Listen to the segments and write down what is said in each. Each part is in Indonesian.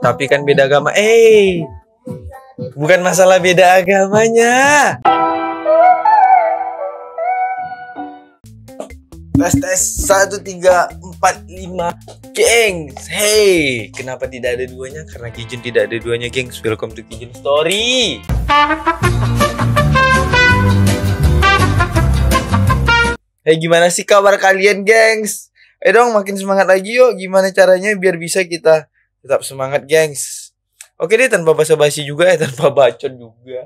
Tapi kan beda agama. Bukan masalah beda agamanya. Tes 1, 3, 4, 5. Gengs, hey, kenapa tidak ada duanya? Karena Kijun tidak ada duanya, gengs. Welcome to Kijun Story. Hey, gimana sih kabar kalian, gengs? Dong, makin semangat lagi yuk. Gimana caranya biar bisa kita tetap semangat, gengs? Oke deh, tanpa basa-basi juga ya, tanpa bacot juga.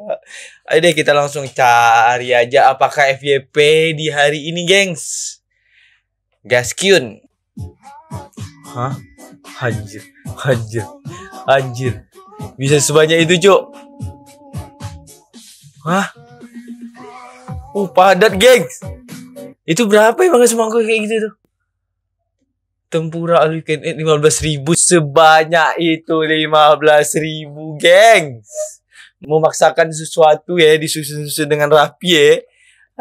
Ayo deh, kita langsung cari aja apakah FYP di hari ini, gengs. Gaskun. Hah? Anjir. Bisa sebanyak itu, Cuk. Hah? Padat, gengs. Itu berapa emang semangkuk kayak gitu tuh? Tempura all you can eat 15.000. Sebanyak itu 15.000, gengs. Memaksakan sesuatu ya, disusun-susun dengan rapi ya.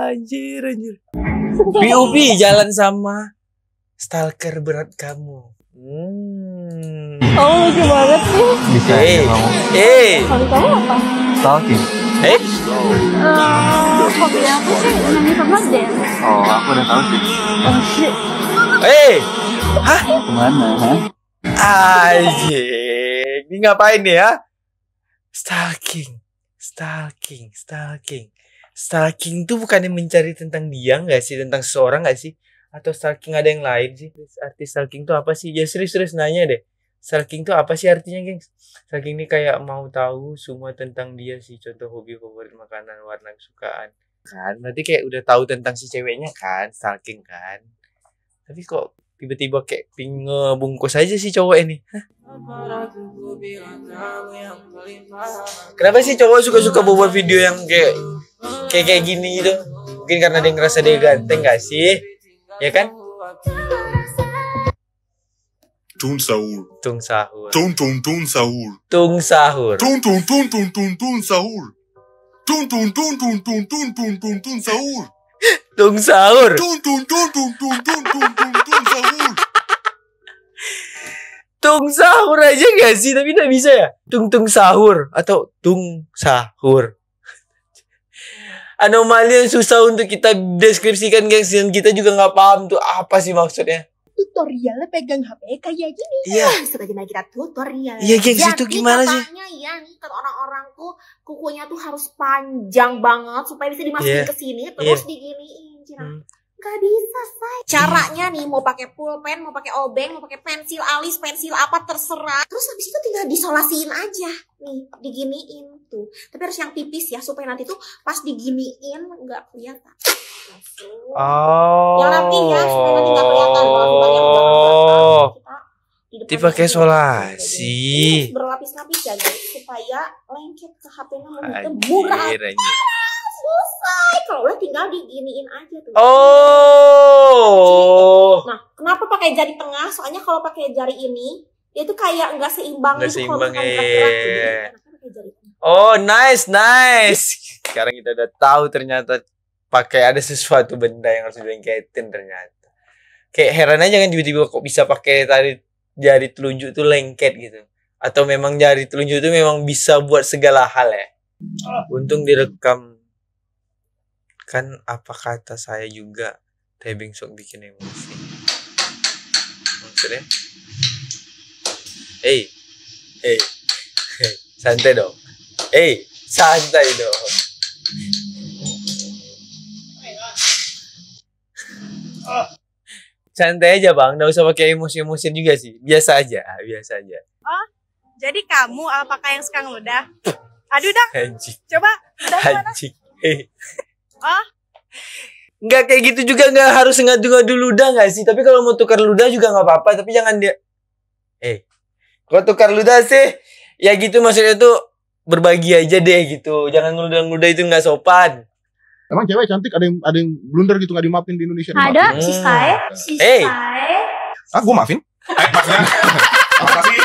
Anjir. POV jalan sama stalker berat kamu. Oh, lucu banget sih. Bisa Hobi kamu apa? stalking. Hobi aku sih nyanyi sama dance. Oh, aku udah tahu sih. Oh shit. Hah? Kemana? Anjir. Ini ngapain nih ya? Stalking. Stalking tuh bukannya mencari tentang dia nggak sih? Tentang seseorang nggak sih? Atau stalking ada yang lain sih? Arti stalking tuh apa sih? Ya serius nanya deh. Stalking tuh apa sih artinya, gengs? Stalking ini kayak mau tahu semua tentang dia sih. Contoh hobi, favorit, makanan, warna kesukaan. Kan? Berarti kayak udah tahu tentang si ceweknya kan? Stalking kan? Tapi kok tiba-tiba kayak ngebungkus aja sih cowok ini? Hah? Kenapa sih cowok suka-suka buat video yang kayak gini gitu? Mungkin karena dia ngerasa dia ganteng gak sih? Ya kan? Tung sahur. Tung sahur. Tung sahur. Tung sahur. Tung sahur. Tung sahur. Tung sahur. Sahur. Tung sahur aja gak sih? Tapi gak bisa ya? Tung sahur. Atau tung sahur. Anomali yang susah untuk kita deskripsikan, gengs. Dan kita juga gak paham tuh apa sih maksudnya. Tutorialnya pegang HP kayak gini. Iya. Sebagai kita tutorial. Iya, gengs. Itu gimana sih? Katanya ya nih, kata orang-orang tuh kukunya tuh harus panjang banget supaya bisa dimasukin ke sini terus diginiin. Gak bisa, say. Caranya nih mau pakai pulpen, mau pakai obeng, mau pakai pensil alis, pensil apa terserah. Terus habis itu tinggal disolasiin aja. Nih, diginiin tuh. Tapi harus yang tipis ya supaya nanti tuh pas diginiin nggak kelihatan. Oh. Yang rapi ya supaya nanti nggak kelihatan. Dipakai solasi. Berlapis-lapis ya guys supaya lengket ke HP-nya lebih murah. Selesai. Kalau udah tinggal diginiin aja tuh. Oh. Nah, kenapa pakai jari tengah? Soalnya kalau pakai jari ini, dia tuh kayak nggak seimbang. Nggak gitu seimbang kalau gerak-gerak gitu. Pakai jari tengah. Oh, nice. Sekarang kita udah tahu ternyata pakai ada sesuatu benda yang harus dilengketin ternyata. Kayak heran aja kan tiba-tiba kok bisa pakai tadi jari telunjuk tuh lengket gitu. Atau memang jari telunjuk itu memang bisa buat segala hal ya. Untung direkam. Kan apa kata saya juga Tebing sok bikin emosi. Maksudnya Hey santai dong. Santai dong. Santai aja bang, nggak usah pakai emosi-emosian juga sih. Biasa aja. Oh, jadi kamu apakah yang sekarang ludah? Aduh dah, Anjing. coba ludah mana? Oh, Nggak kayak gitu juga, nggak harus ngadu-ngadu ludah nggak sih? Tapi kalau mau tukar ludah juga nggak apa-apa. Tapi jangan dia. Kalau tukar ludah sih, ya gitu maksudnya tuh berbagi aja deh gitu. Jangan ngeludah-ngeludah itu nggak sopan. Emang cewek cantik ada yang blunder gitu nggak dimaafin di Indonesia? Ada Siskae. Gue maafin. Maksudnya apa sih?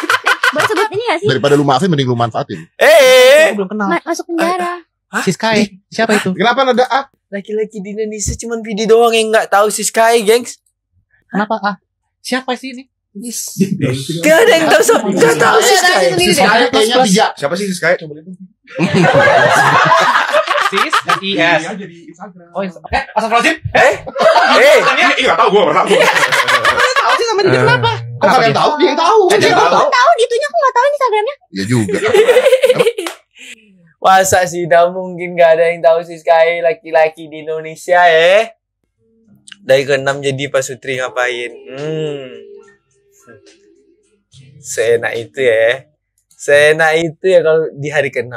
Buat sebut ini gak sih? Daripada lu maafin mending lu manfaatin. Belum kenal. Masuk penjara. Siskae. Siapa itu? Kenapa ada A? Laki-laki di Indonesia cuman Vidi doang yang nggak tahu si Sky, gengs. Kenapa? Siapa sih ini? Gak ada yang tahu Gak tahu sih Sky. Kayaknya 3. Siapa sih Sky? Coba lihat. Sis, IS. Jadi Instagram. Oh, astagfirullahaladzim. Enggak tahu gue pernah. Tahu sih sama dia kenapa? Kok kalian tahu? Dia yang tahu. Dia yang tahu. Tahu ditunya aku nggak tahu Instagramnya. Ya juga. Masa sih dah mungkin gak ada yang tahu sih Sky laki-laki di Indonesia ya. Dari ke-6 jadi Pak Sutri ngapain? Seenak itu ya. Seenak itu ya kalau di hari ke-6.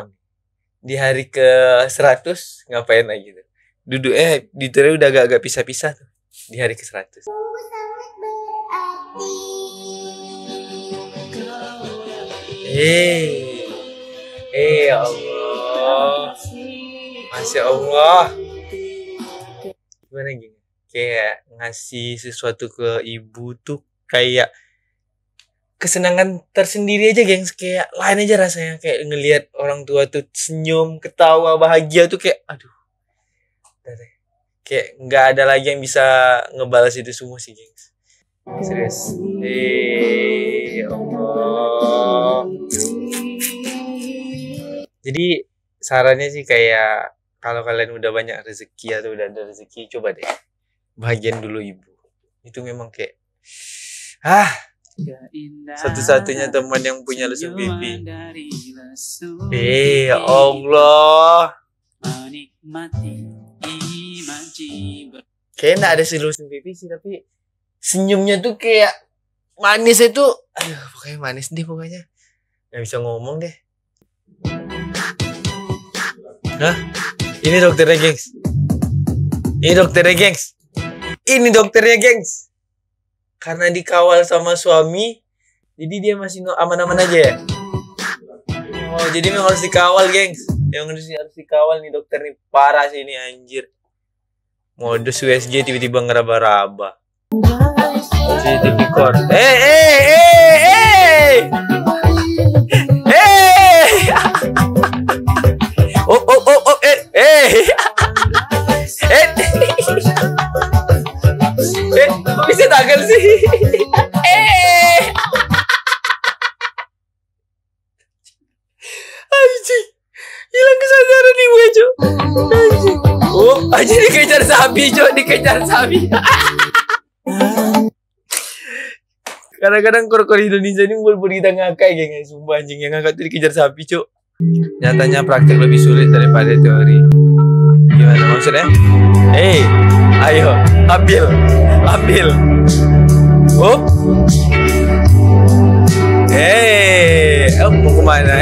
Di hari ke-100 ngapain lagi tuh? Duduk di Twitter udah agak pisah-pisah tuh. Di hari ke-100. Ya Allah. Masya Allah. Gimana gini? Kayak ngasih sesuatu ke ibu tuh kayak kesenangan tersendiri aja, gengs. Kayak lain aja rasanya. Kayak ngelihat orang tua tuh senyum, ketawa, bahagia tuh kayak aduh. Kayak nggak ada lagi yang bisa ngebalas itu semua sih, gengs. Serius. Allah. Jadi sarannya sih kayak kalau kalian udah banyak rezeki atau udah ada rezeki, coba deh bahagian dulu ibu. Itu memang kayak satu-satunya teman yang punya lesung pipi. Ya Allah. Kayaknya gak ada lesung pipi sih, tapi senyumnya tuh kayak manis itu. Aduh, pokoknya manis deh pokoknya. Gak bisa ngomong deh. Hah? Ini dokternya, gengs. Ini dokternya, gengs. Ini dokternya, gengs. Karena dikawal sama suami, jadi dia masih aman-aman aja ya. Oh, jadi memang harus dikawal, gengs. Yang harus dikawal nih dokter nih. Parah sih ini, anjir. Modus USG tiba-tiba ngeraba-raba. CCTV core. Kok bisa tagal sih? Anjing, hilang kesadaran nih gue, Cok. Anjing. Oh, anjing dikejar sapi, Cok, dikejar sapi. Kadang-kadang kor-kor Indonesia ini buat kita ngakai, geng. Sumpah anjing, yang ngangkat tuh dikejar sapi, Cok. Nyatanya praktek lebih sulit daripada teori. Gimana maksudnya? Ayo, ambil. Oh, mau kemana?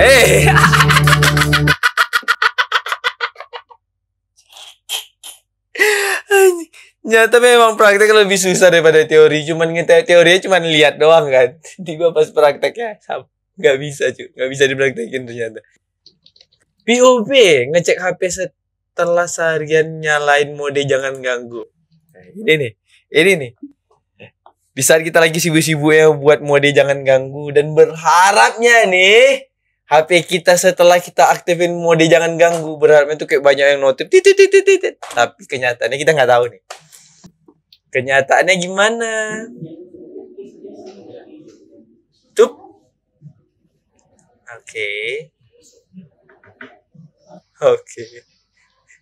Nyata memang praktek lebih susah daripada teori. Cuman teorinya cuman lihat doang kan. Tiba pas prakteknya nggak bisa, cuy. Nggak bisa dipraktekin ternyata. POV ngecek HP setelah seharian nyalain mode jangan ganggu. Nah, ini nih. Di saat kita lagi sibuk-sibuknya buat mode jangan ganggu dan berharapnya nih HP kita setelah kita aktifin mode jangan ganggu, berharapnya tuh kayak banyak yang notif. Tapi kenyataannya kita nggak tahu nih. Kenyataannya gimana? Tuh. Oke.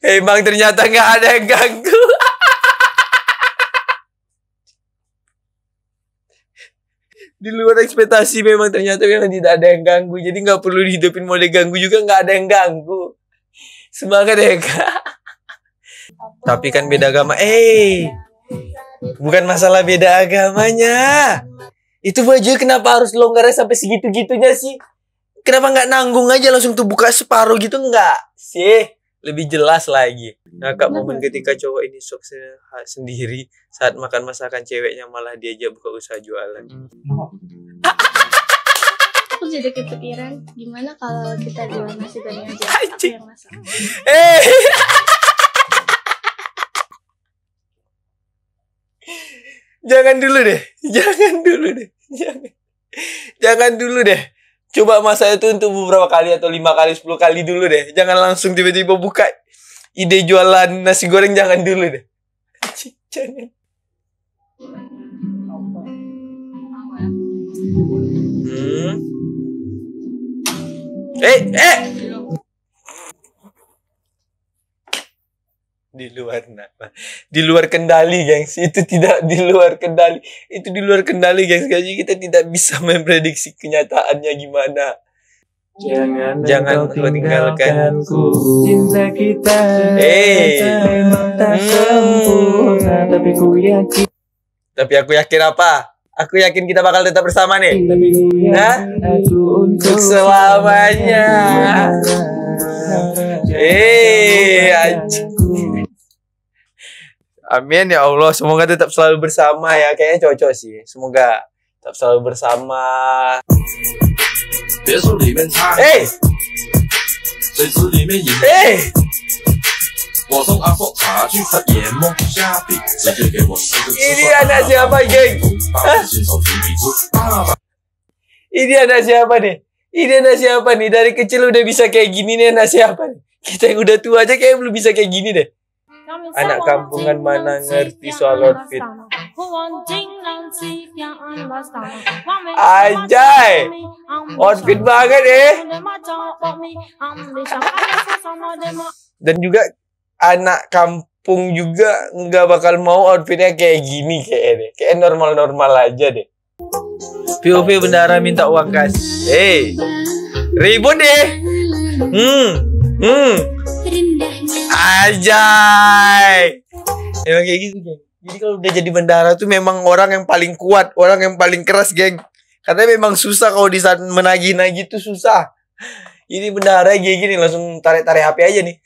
Emang ternyata nggak ada yang ganggu. Di luar ekspektasi memang ternyata tidak ada yang ganggu. Jadi nggak perlu dihidupin mode ganggu juga, nggak ada yang ganggu. Semangat ya, Kak. Tapi kan beda agama. Bukan masalah beda agamanya. Itu baju kenapa harus longgarnya sampai segitu-gitunya sih? Kenapa nggak nanggung aja langsung tuh buka separuh gitu, nggak sih? Lebih jelas lagi. Ngakak momen ketika cowok ini sok sendiri saat makan masakan ceweknya malah diajak buka usaha jualan. Aku jadi kepikiran gimana kalau kita jual nasi goreng aja. Aku yang masak. Jangan dulu deh. Coba masak itu untuk beberapa kali atau 5 kali, 10 kali dulu deh. Jangan langsung tiba-tiba buka ide jualan nasi goreng, jangan dulu deh. Jangan. Di luar kendali, gengs. Itu tidak di luar kendali. Itu di luar kendali, gengs. Jadi kita tidak bisa memprediksi kenyataannya gimana. Jangan kau tinggalkanku. Cinta kita memang tak sempurna, tapi ku yakin. Tapi aku yakin apa? Aku yakin kita bakal tetap bersama nih. Untuk selamanya. Amin ya Allah. Semoga tetap selalu bersama ya. Kayaknya cocok sih. Semoga tetap selalu bersama. Ini anak siapa, geng? Ini anak siapa nih? Ini anak siapa nih? Dari kecil udah bisa kayak gini nih, anak siapa nih? Kita yang udah tua aja kayak belum bisa kayak gini deh. Anak kampungan mana ngerti soal outfit. Anjay, outfit banget Dan juga anak kampung juga nggak bakal mau outfitnya kayak gini kayaknya. Kayak normal-normal aja deh. POV bendara minta uang kas. Ribut deh. Ajay. Emang kayak gitu, geng. Jadi kalau udah jadi bendara tuh memang orang yang paling kuat, orang yang paling keras, geng. Karena memang susah kalau di saat menagih-nagih tuh susah. Ini bendara kayak gini langsung tarik-tarik HP aja nih.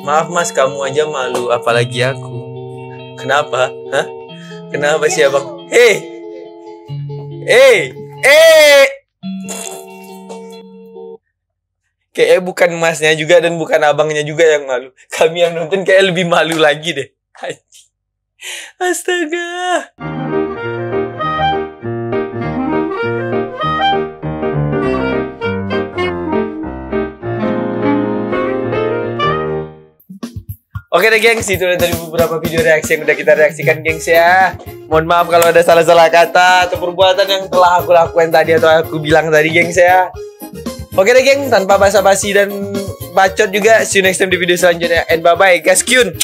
Maaf mas, kamu aja malu, apalagi aku. Kenapa? Hah? Kenapa sih abang? Kayaknya bukan masnya juga dan bukan abangnya juga yang malu. Kami yang nonton kayak lebih malu lagi deh. Astaga. Oke deh gengs, itu udah tadi beberapa video reaksi yang udah kita reaksikan gengs ya. Mohon maaf kalau ada salah-salah kata atau perbuatan yang telah aku lakukan tadi atau aku bilang tadi gengs ya. Oke deh geng, tanpa basa-basi dan bacot juga. See you next time di video selanjutnya. And bye-bye guys, Kyun.